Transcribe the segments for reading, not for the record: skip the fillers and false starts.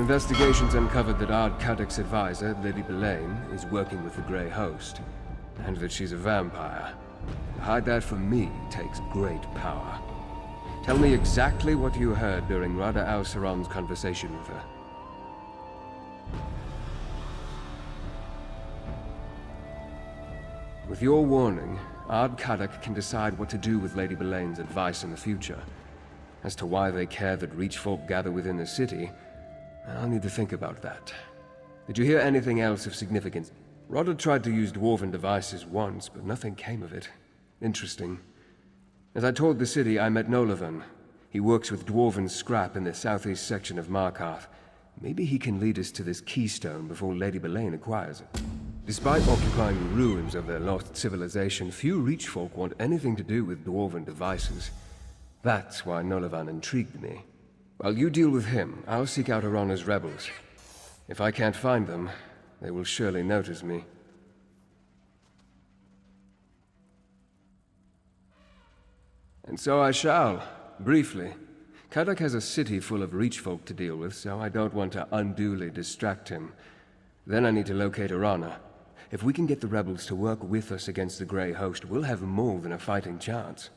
investigations uncovered that Ard Kadok's advisor, Lady Belaine, is working with the Grey Host, and that she's a vampire. To hide that from me takes great power. Tell me exactly what you heard during Rada al-Saran's conversation with her. With your warning, Ard Kadok can decide what to do with Lady Belaine's advice in the future. As to why they care that Reachfolk gather within the city, I'll need to think about that. Did you hear anything else of significance? Rada tried to use dwarven devices once, but nothing came of it. Interesting. As I told the city, I met Nolavan. He works with dwarven scrap in the southeast section of Markarth. Maybe he can lead us to this keystone before Lady Belaine acquires it. Despite occupying the ruins of their lost civilization, few Reachfolk want anything to do with dwarven devices. That's why Nolavan intrigued me. While you deal with him, I'll seek out Arana's rebels. If I can't find them, they will surely notice me. And so I shall, briefly. Kadok has a city full of Reachfolk to deal with, so I don't want to unduly distract him. Then I need to locate Arana. If we can get the rebels to work with us against the Grey Host, we'll have more than a fighting chance.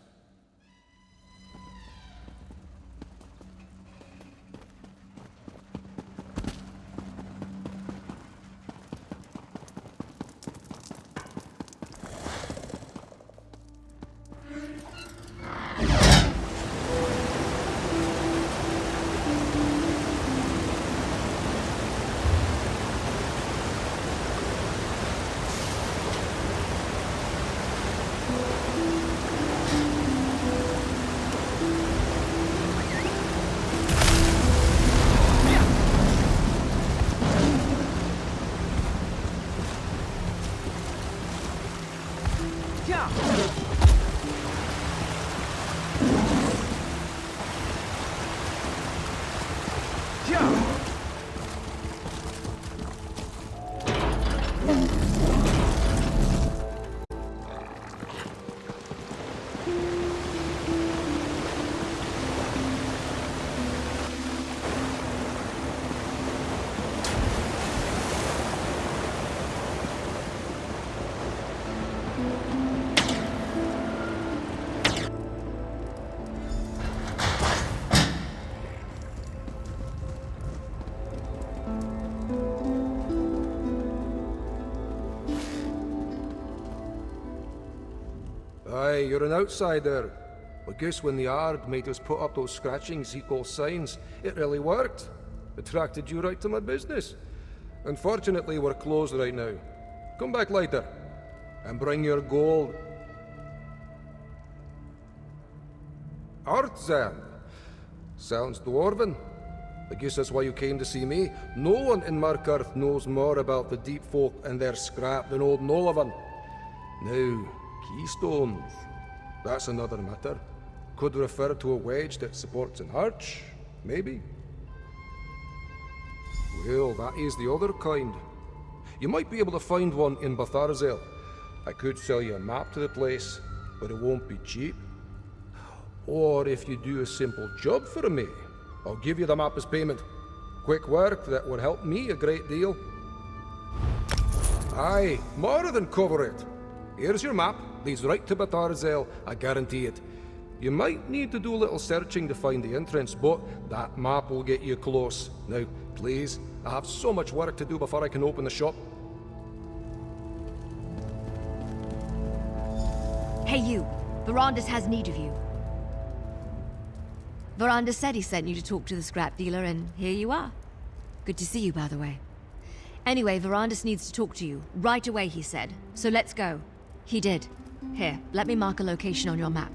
Aye, you're an outsider. I guess when the Ard made us put up those scratchings he calls signs, it really worked. Attracted you right to my business. Unfortunately, we're closed right now. Come back later, and bring your gold. Artzan. Sounds dwarven. I guess that's why you came to see me. No one in Markarth knows more about the deep folk and their scrap than old Nolavan. Now, keystones. That's another matter. Could refer to a wedge that supports an arch, maybe. Well, that is the other kind. You might be able to find one in Batharzel. I could sell you a map to the place, but it won't be cheap. Or if you do a simple job for me, I'll give you the map as payment. Quick work that would help me a great deal. Aye, more than cover it. Here's your map. Leads right to Batharzel, I guarantee it. You might need to do a little searching to find the entrance, but that map will get you close. Now, please, I have so much work to do before I can open the shop. Hey you, Verandis has need of you. Verandis said he sent you to talk to the scrap dealer, and here you are. Good to see you, by the way. Anyway, Verandis needs to talk to you. Right away, he said. So let's go. He did. Here, let me mark a location on your map.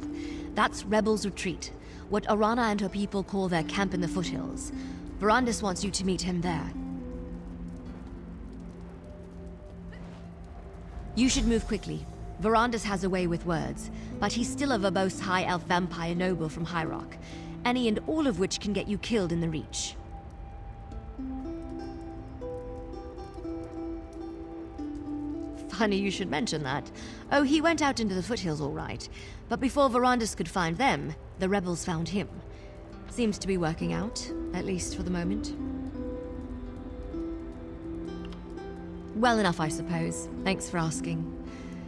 That's Rebel's Retreat, what Arana and her people call their camp in the foothills. Verandis wants you to meet him there. You should move quickly. Verandis has a way with words, but he's still a verbose high elf vampire noble from High Rock, any and all of which can get you killed in the Reach. Funny you should mention that. Oh, he went out into the foothills all right, but before Verandis could find them, the rebels found him. Seems to be working out, at least for the moment. Well enough, I suppose. Thanks for asking.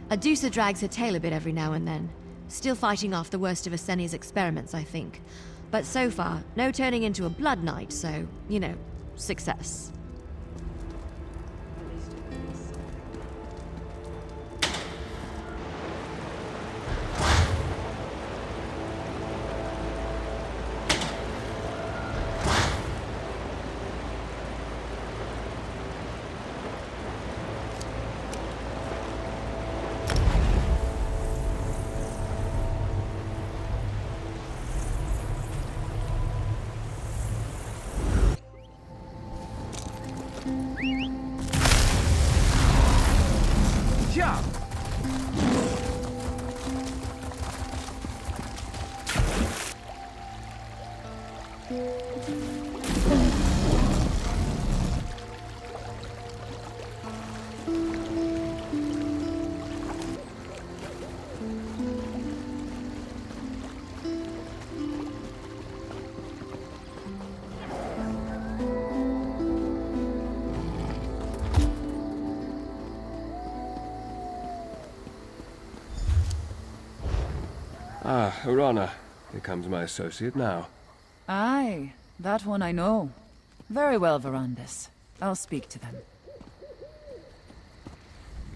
Adusa drags her tail a bit every now and then. Still fighting off the worst of Aseni's experiments, I think. But so far, no turning into a blood knight, so, you know, success. Ah, Urana. Here comes my associate now. Aye, that one I know. Very well, Verandis. I'll speak to them.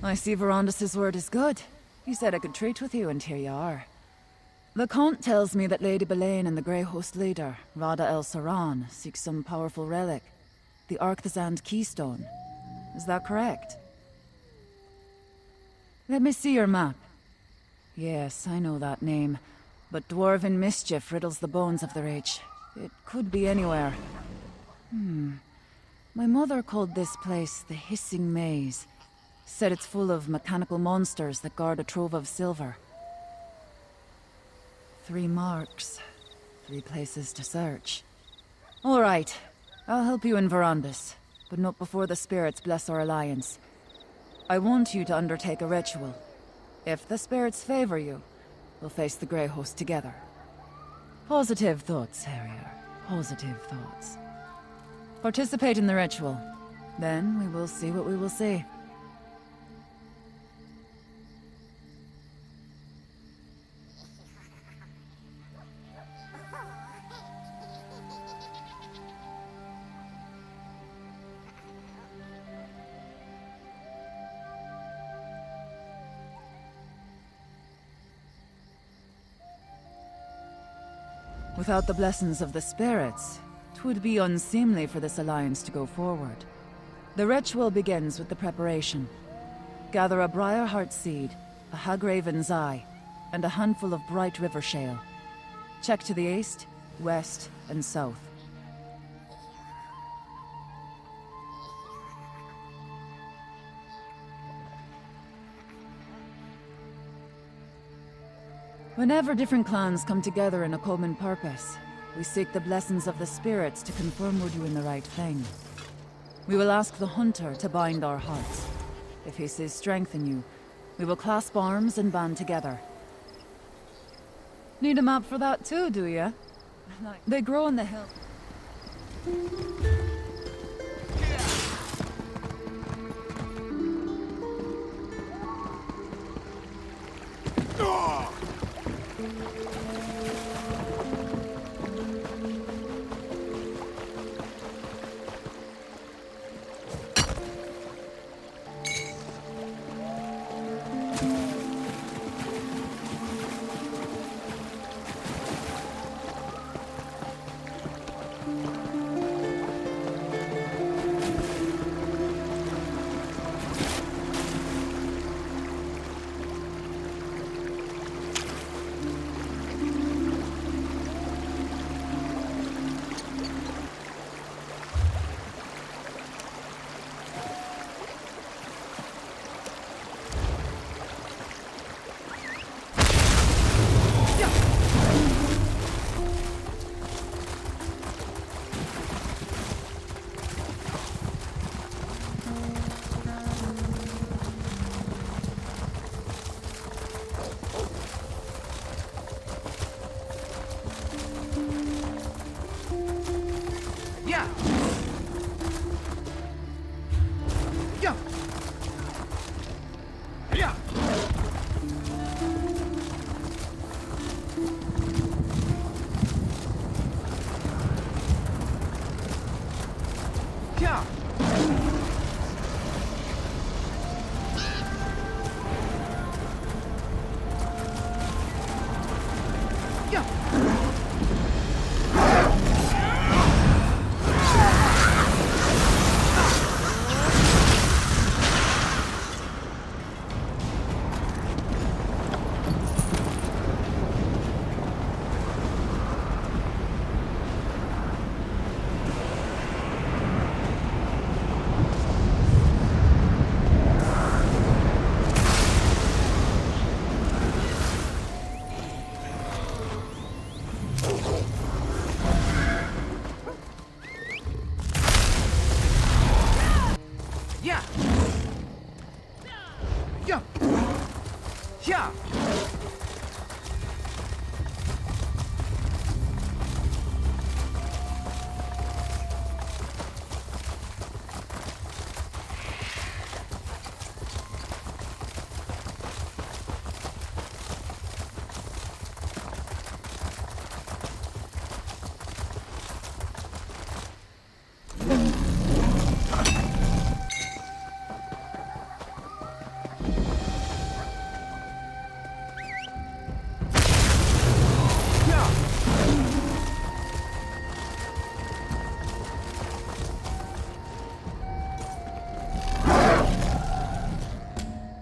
I see Verandis' word is good. He said I could treat with you, and here you are. The Count tells me that Lady Belain and the Grey Host leader, Rada El Saran, seek some powerful relic. The Arcthazand Keystone. Is that correct? Let me see your map. Yes, I know that name. But dwarven mischief riddles the bones of the Reach. It could be anywhere. My mother called this place the Hissing Maze. Said it's full of mechanical monsters that guard a trove of silver. 3 marks. 3 places to search. All right. I'll help you in Verandis, but not before the spirits bless our alliance. I want you to undertake a ritual. If the spirits favor you, we'll face the Grey Host together. Positive thoughts, Harrier. Positive thoughts. Participate in the ritual. Then we will see what we will see. Without the blessings of the spirits, 'twould be unseemly for this alliance to go forward. The ritual begins with the preparation. Gather a Briarheart seed, a Hagraven's eye, and a handful of bright river shale. Check to the east, west, and south. Whenever different clans come together in a common purpose, we seek the blessings of the spirits to confirm we're doing the right thing. We will ask the Hunter to bind our hearts. If he sees strength in you, we will clasp arms and band together. Need a map for that too, do ya? They grow in the hill. Yeah. Yeah.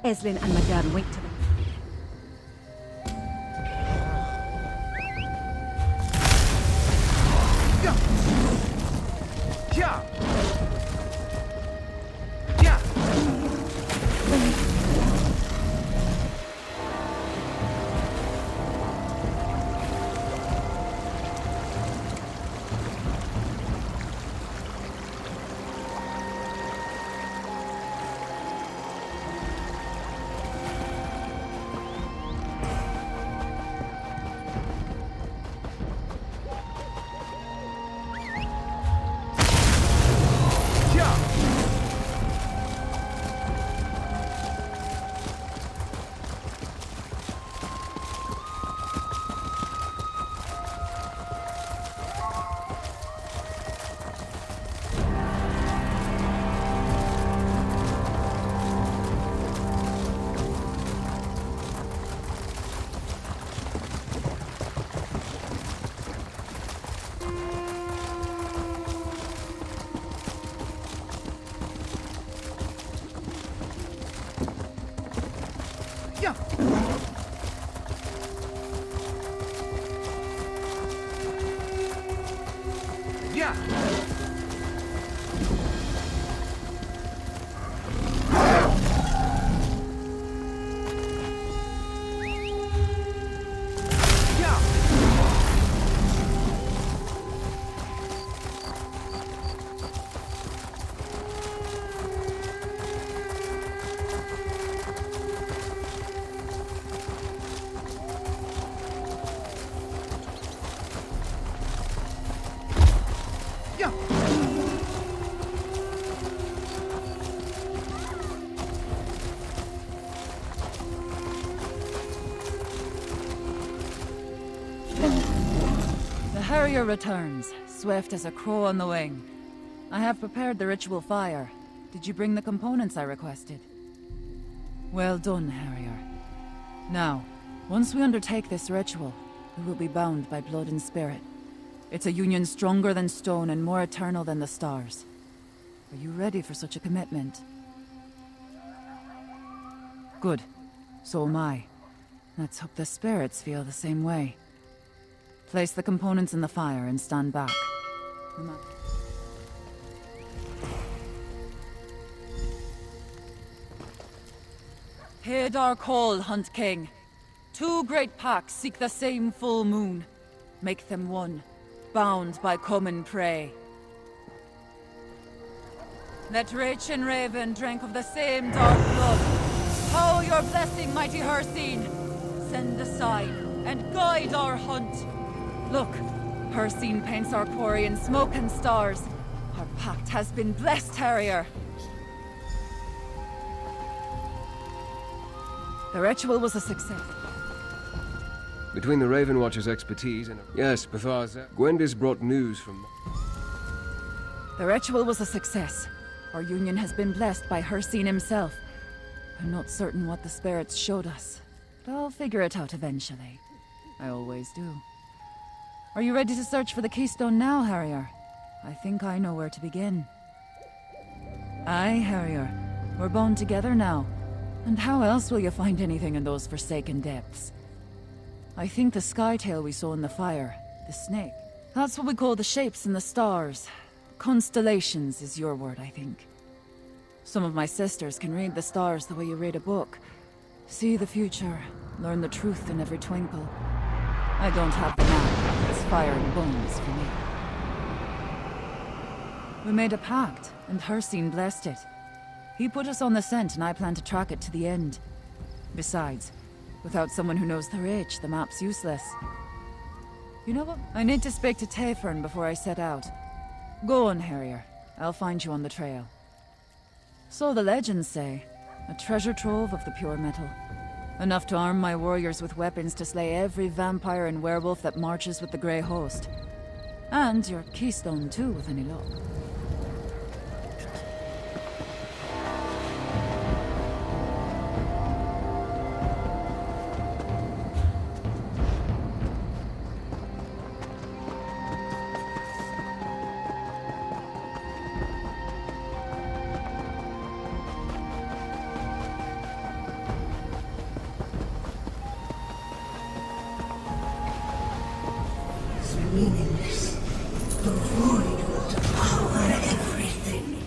Eslin and Madame wink to them. Yeah. Yeah. Yeah. Yeah. Yeah. Yeah. The Harrier returns, swift as a crow on the wing. I have prepared the ritual fire. Did you bring the components I requested? Well done, Harrier. Now, once we undertake this ritual, we will be bound by blood and spirit. It's a union stronger than stone and more eternal than the stars. Are you ready for such a commitment? Good. So am I. Let's hope the spirits feel the same way. Place the components in the fire and stand back. Heed our call, Hunt King. Two great packs seek the same full moon. Make them one, bound by common prey. Let Rach and Raven drink of the same dark blood. How your blessing, mighty Hircine! Send the sign and guide our hunt. Look, Hircine paints our quarry in smoke and stars. Our pact has been blessed, Harrier. The ritual was a success. Between the Raven Watcher's expertise and... Yes, Betharza. Gwendis brought news from... The ritual was a success. Our union has been blessed by Hircine himself. I'm not certain what the spirits showed us, but I'll figure it out eventually. I always do. Are you ready to search for the keystone now, Harrier? I think I know where to begin. Aye, Harrier. We're bound together now. And how else will you find anything in those forsaken depths? I think the skytail we saw in the fire, the snake, that's what we call the shapes in the stars. Constellations is your word, I think. Some of my sisters can read the stars the way you read a book. See the future, learn the truth in every twinkle. I don't have the map. It's fire and bones for me. We made a pact, and Hircine blessed it. He put us on the scent and I plan to track it to the end. Besides, without someone who knows the Reach, the map's useless. You know what? I need to speak to Tayfern before I set out. Go on, Harrier. I'll find you on the trail. So the legends say. A treasure trove of the pure metal. Enough to arm my warriors with weapons to slay every vampire and werewolf that marches with the Grey Host. And your keystone too, with any luck. Meaningless. The void will devour everything.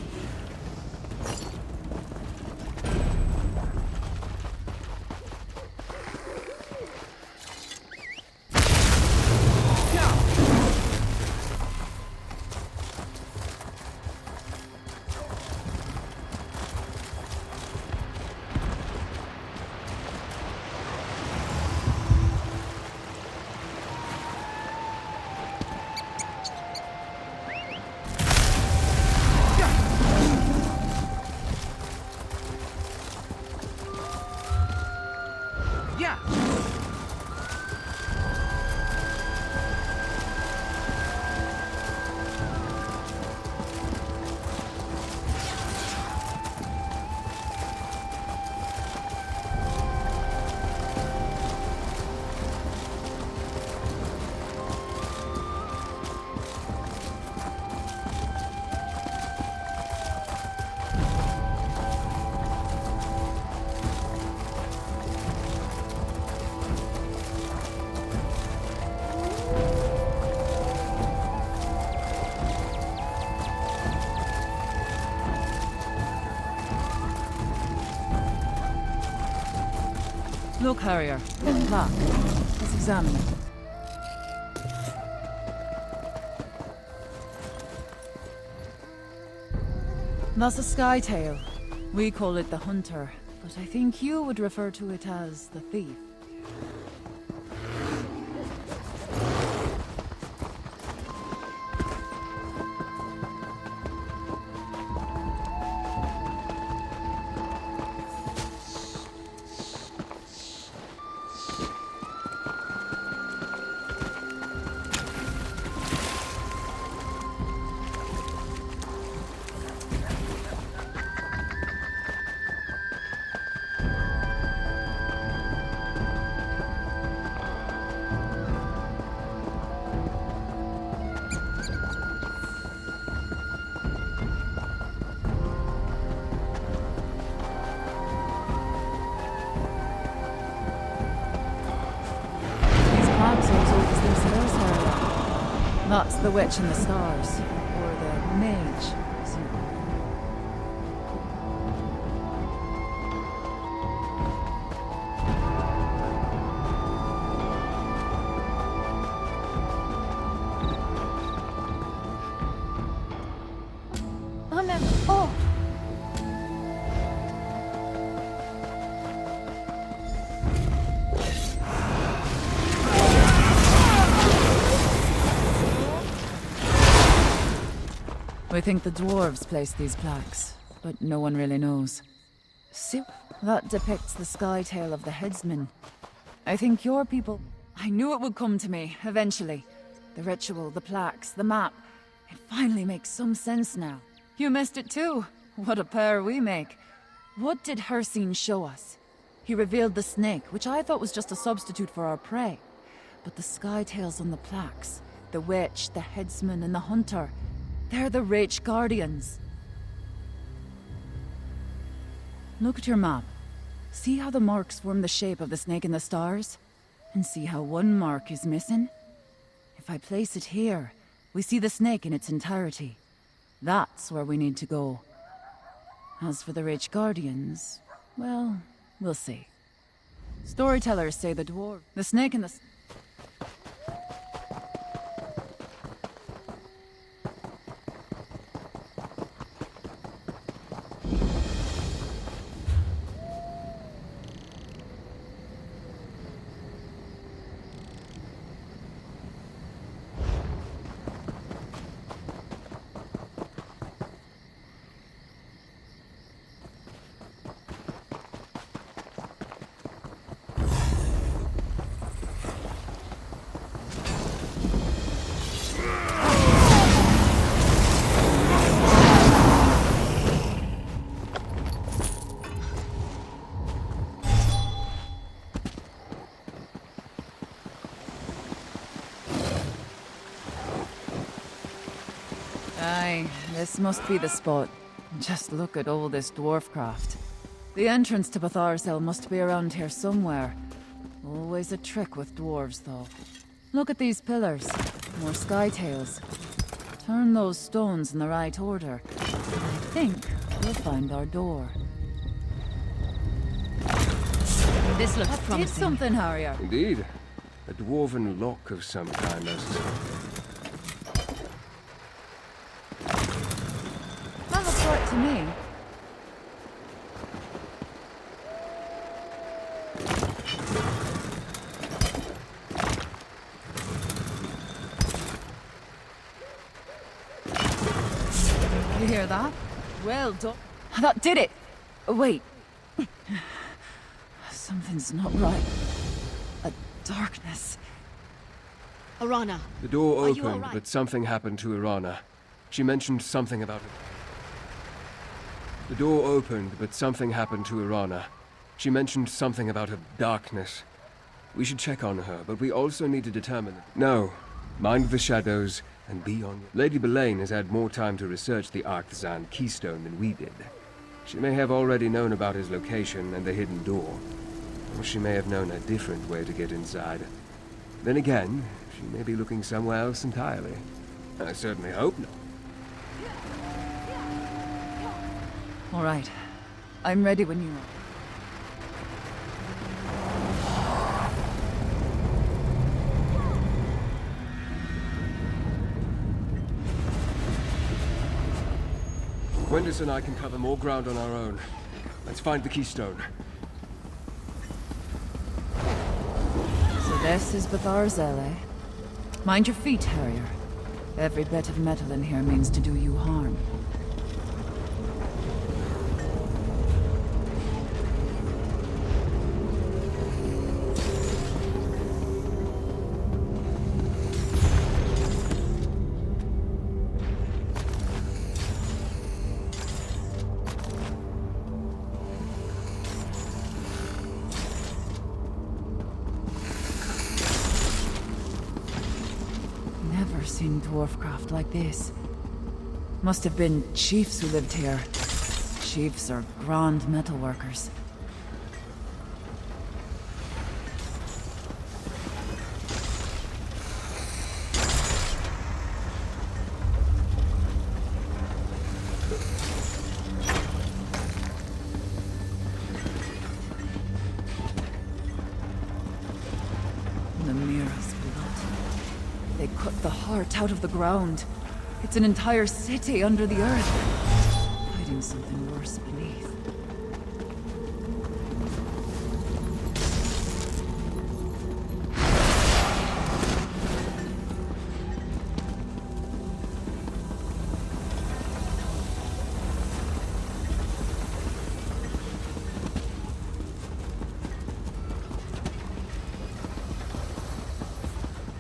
Yeah! Look, Harrier. Look. Let's examine it. That's a skytail. We call it the Hunter, but I think you would refer to it as the Thief. That's the Witch in the Stars, or the Mage, isn't it? Oh no! Oh! We think the dwarves placed these plaques, but no one really knows. See, that depicts the skytail of the headsman. I think your people... I knew it would come to me, eventually. The ritual, the plaques, the map. It finally makes some sense now. You missed it too. What a pair we make. What did Hircine show us? He revealed the snake, which I thought was just a substitute for our prey. But the skytails on the plaques, the witch, the headsman, and the hunter... they're the Reach Guardians. Look at your map. See how the marks form the shape of the snake in the stars? And see how one mark is missing? If I place it here, we see the snake in its entirety. That's where we need to go. As for the Reach Guardians, well, we'll see. Storytellers say the dwarf, the snake in the... This must be the spot. Just look at all this dwarf craft. The entrance to Batharsel must be around here somewhere. Always a trick with dwarves, though. Look at these pillars. More skytails. Turn those stones in the right order. I think we'll find our door. This looks Did promising. something, Harrier. Indeed. A dwarven lock of some kind, I suspect. That looks right to me. You hear that? Well done. That did it! Wait. Something's not right. A darkness. Arana, The door Are you opened, all right? but something happened to Irana. She mentioned something about it. The door opened, but something happened to Irana. She mentioned something about a darkness. We should check on her, but we also need to determine... No. Mind the shadows and be on... Lady Belaine has had more time to research the Arthzan keystone than we did. She may have already known about his location and the hidden door. Or she may have known a different way to get inside. Then again, she may be looking somewhere else entirely. I certainly hope not. All right. I'm ready when you are. Wendis and I can cover more ground on our own. Let's find the keystone. So this is Batharsel, eh? Mind your feet, Harrier. Every bit of metal in here means to do you harm. Never seen dwarfcraft like this. Must have been chiefs who lived here. Chiefs are grand metalworkers. Namira's blood. They cut the heart out of the ground. It's an entire city under the earth. Hiding something worse beneath.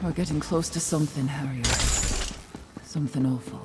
We're getting close to something, Harrier. Something awful.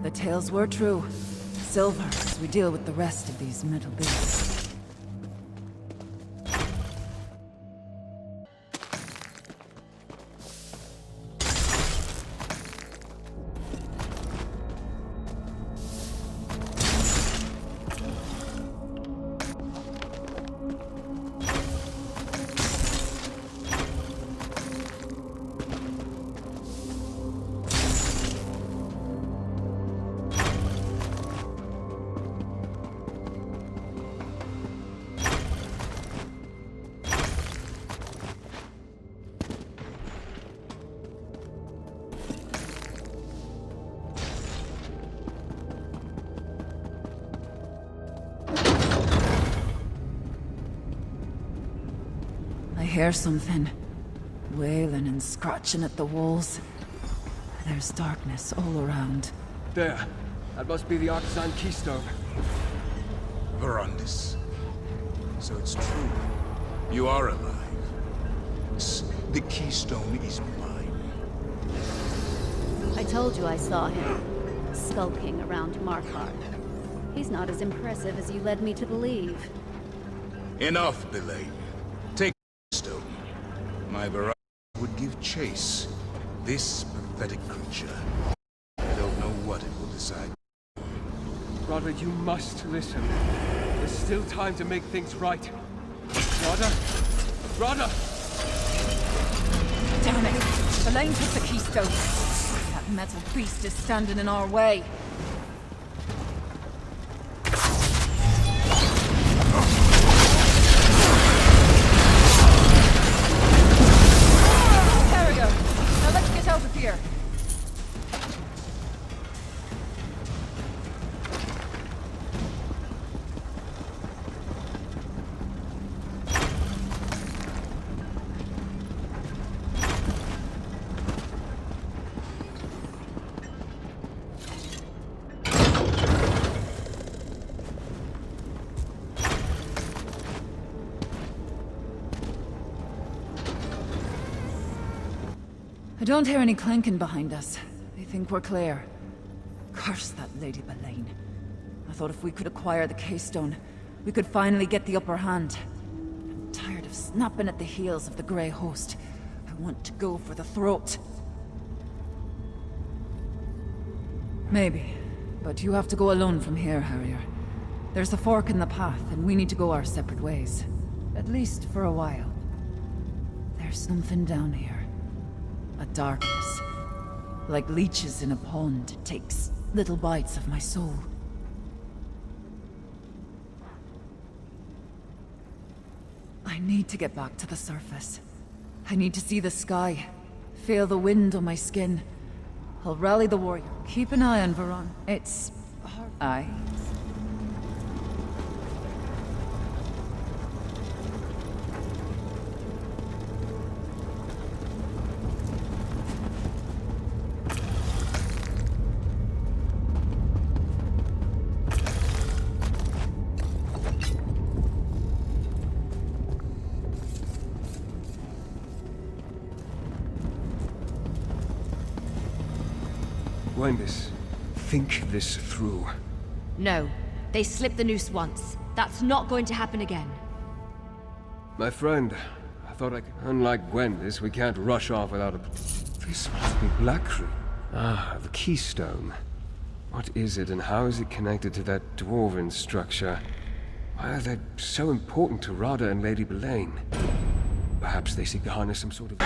The tales were true. Silver as we deal with the rest of these metal beasts. hear something. Wailing and scratching at the walls. There's darkness all around. There. That must be the artisan keystone. Verandis. So it's true. You are alive. The keystone is mine. I told you I saw him, skulking around Markarth. He's not as impressive as you led me to believe. Enough, Belain. Take the stone. My Verandis would give chase. This pathetic creature. I don't know what it will decide. Rada, you must listen. There's still time to make things right. Rada? Rada! Damn it! Belain took the keystone. That metal beast is standing in our way. There we go. Now let's get out of here. I don't hear any clanking behind us. I think we're clear. Curse that Lady Belain. I thought if we could acquire the keystone, we could finally get the upper hand. I'm tired of snapping at the heels of the Grey Host. I want to go for the throat. Maybe, but you have to go alone from here, Harrier. There's a fork in the path, and we need to go our separate ways. At least for a while. There's something down here. A darkness. Like leeches in a pond, it takes little bites of my soul. I need to get back to the surface. I need to see the sky. Feel the wind on my skin. I'll rally the warrior. Keep an eye on Veron. It's hard. Aye. Gwendis, think this through. No. They slipped the noose once. That's not going to happen again. My friend, I thought I could... Unlike Gwendis, we can't rush off without a... This must be Blackroot. Ah, the keystone. What is it and how is it connected to that dwarven structure? Why are they so important to Rada and Lady Belain? Perhaps they seek to harness some sort of...